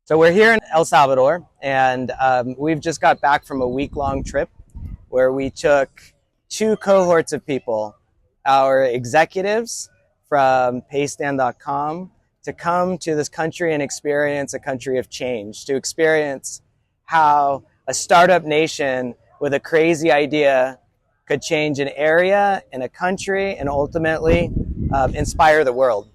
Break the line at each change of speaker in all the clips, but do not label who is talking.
So we're here in El Salvador, and we've just got back from a week-long trip where we took two cohorts of people, our executives from Paystand.com, to come to this country and experience a country of change, to experience how a startup nation with a crazy idea could change an area and a country and ultimately inspire the world.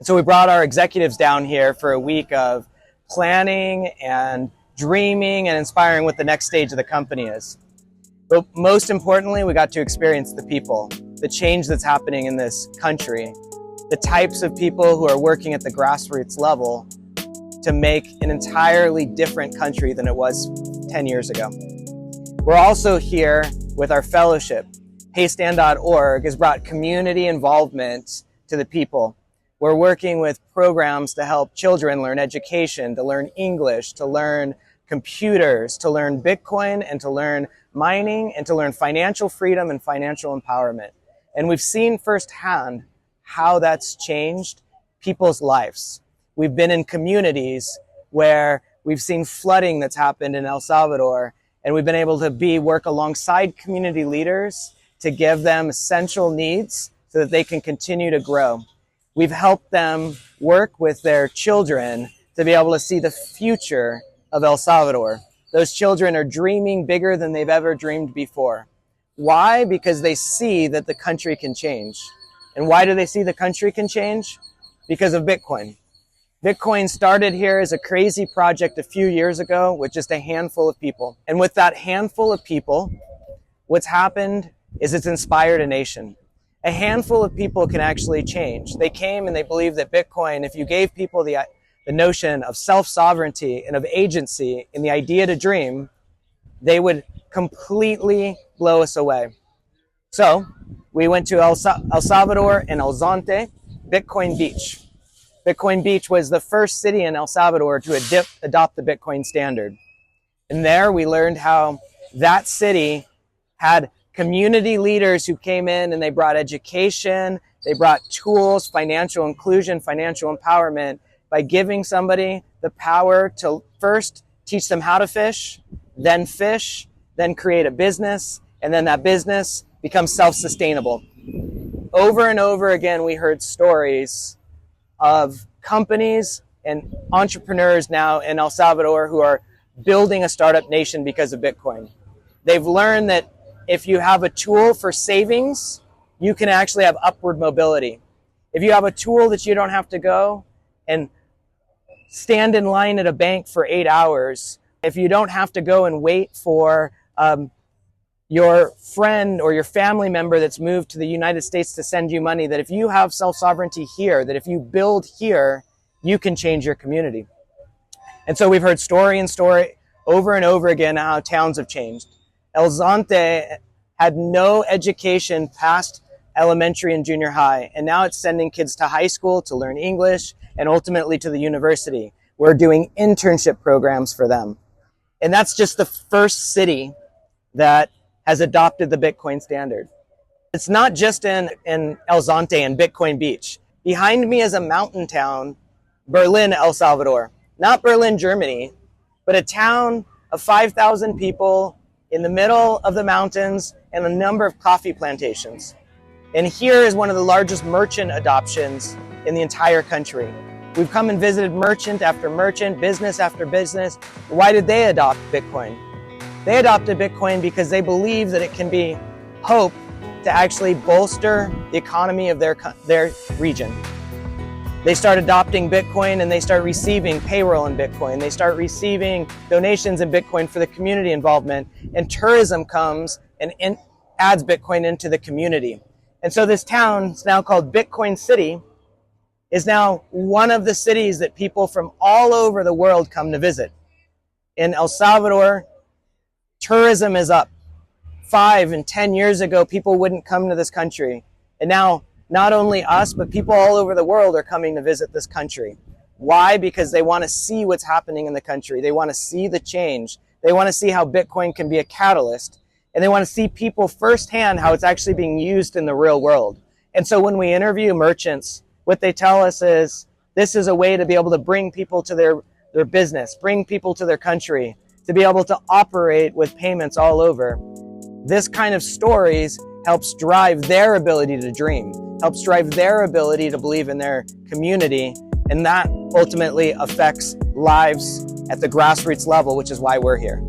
So we brought our executives down here for a week of planning and dreaming and inspiring what the next stage of the company is. But most importantly, we got to experience the people, the change that's happening in this country, the types of people who are working at the grassroots level to make an entirely different country than it was 10 years ago. We're also here with our fellowship. Paystand.org has brought community involvement to the people. We're working with programs to help children learn education, to learn English, to learn computers, to learn Bitcoin, and to learn mining, and to learn financial freedom and financial empowerment. And we've seen firsthand how that's changed people's lives. We've been in communities where we've seen flooding that's happened in El Salvador, and we've been able to work alongside community leaders to give them essential needs so that they can continue to grow. We've helped them work with their children to be able to see the future of El Salvador. Those children are dreaming bigger than they've ever dreamed before. Why? Because they see that the country can change. And why do they see the country can change? Because of Bitcoin. Bitcoin started here as a crazy project a few years ago with just a handful of people. And with that handful of people, what's happened is it's inspired a nation. A handful of people can actually change. They came and they believed that Bitcoin, if you gave people the notion of self-sovereignty and of agency and the idea to dream, they would completely blow us away. So we went to El Salvador and El Zonte, Bitcoin Beach. Bitcoin Beach was the first city in El Salvador to adopt the Bitcoin standard. And there we learned how that city had community leaders who came in and they brought education, they brought tools, financial inclusion, financial empowerment by giving somebody the power to first teach them how to fish, then create a business, and then that business becomes self-sustainable. Over and over again, we heard stories of companies and entrepreneurs now in El Salvador who are building a startup nation because of Bitcoin. They've learned that if you have a tool for savings, you can actually have upward mobility. If you have a tool that you don't have to go and stand in line at a bank for 8 hours, if you don't have to go and wait for your friend or your family member that's moved to the United States to send you money, that if you have self-sovereignty here, that if you build here, you can change your community. And so we've heard story over and over again how towns have changed. El Zonte had no education past elementary and junior high, and now it's sending kids to high school to learn English and ultimately to the university. We're doing internship programs for them. And that's just the first city that has adopted the Bitcoin standard. It's not just in El Zonte and Bitcoin Beach. Behind me is a mountain town, Berlin, El Salvador. Not Berlin, Germany, but a town of 5,000 people in the middle of the mountains and a number of coffee plantations. And here is one of the largest merchant adoptions in the entire country. We've come and visited merchant after merchant, business after business. Why did they adopt Bitcoin? They adopted Bitcoin because they believe that it can be hope to actually bolster the economy of their region. They start adopting Bitcoin and they start receiving payroll in Bitcoin. They start receiving donations in Bitcoin for the community involvement, and tourism comes and adds Bitcoin into the community. And so this town, it's now called Bitcoin City, is now one of the cities that people from all over the world come to visit. In El Salvador, tourism is up. 5 and 10 years ago, people wouldn't come to this country. And now, not only us, but people all over the world are coming to visit this country. Why? Because they want to see what's happening in the country. They want to see the change. They want to see how Bitcoin can be a catalyst. And they want to see people firsthand how it's actually being used in the real world. And so when we interview merchants, what they tell us is this is a way to be able to bring people to their their business, bring people to their country, to be able to operate with payments all over. This kind of stories helps drive their ability to dream, helps drive their ability to believe in their community, and that ultimately affects lives at the grassroots level, which is why we're here.